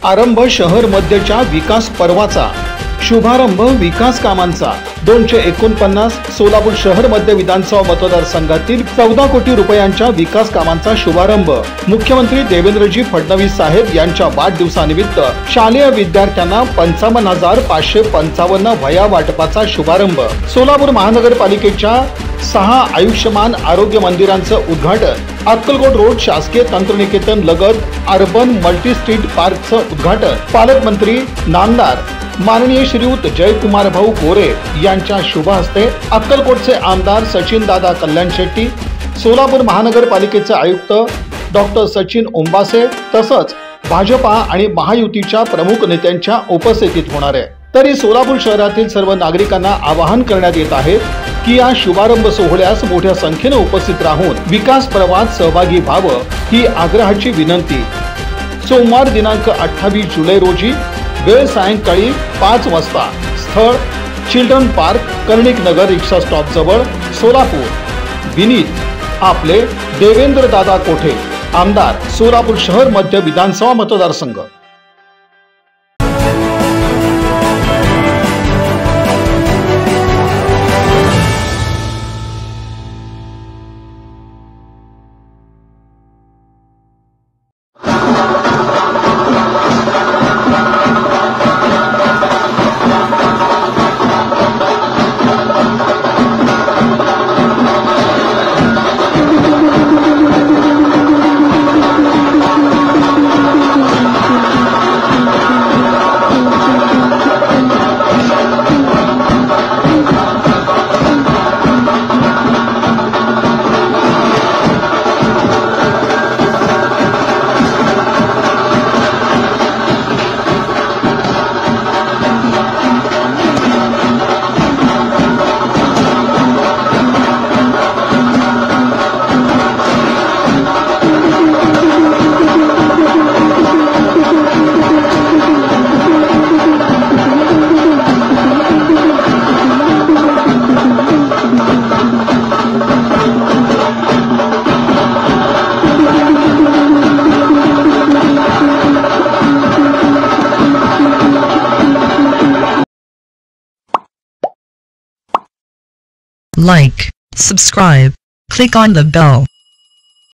आरंभ शहर मध्यच्या विकास पर्वाचा शुभारंभ विकास कामांचा 249 सोलापूर शहर मध्य विधानसभा मतदारसंघातील 14 कोटी रुपयांच्या विकास कामांचा शुभारंभ मुख्यमंत्री देवेंद्रजी फडणवीस साहेब यांच्या वाढदिवसानिमित्त शालेय विद्यार्थ्यांना 55,555 वह्या वाटपाचा शुभारंभ। सोलापूर महानगरपालिकेच्या 6 आयुष्यमान आरोग्य मंदिरांचं उद्घाटन। अक्कलकोट रोड शासकीय तंत्रनिकेतन लगत अर्बन मल्टी स्ट्रीट पार्कचं उद्घाटन। पालकमंत्री नामदार माननीय श्रीयुत जयकुमार भाऊ गोरे यांच्या शुभ हस्ते। अक्कलकोटचे आमदार सचिन दादा कल्याण शेट्टी, सोलापूर महानगरपालिकेचे आयुक्त डॉक्टर सचिन ओंबासे तसंच भाजपा आणि महायुतीच्या प्रमुख नेत्यांच्या उपस्थितीत होणार आहे। तरी सोलापूर शहरातील सर्व नागरिकांना आवाहन करण्यात येत आहे की या शुभारंभ सोहळ्यास मोठ्या संख्येने उपस्थित राहून विकास पर्वात सहभागी व्हावं ही आग्रहाची विनंती। सोमवार दिनांक 28 जुलै रोजी, वेळ सायंकाळी 5 वाजता, स्थळ चिल्ड्रन पार्क, कर्णिक नगर रिक्षा स्टॉप जवळ, सोलापूर। विनीत आपले देवेंद्र दादा कोठे, आमदार सोलापूर शहर मध्य विधानसभा मतदारसंघ। Like, subscribe, click on the bell.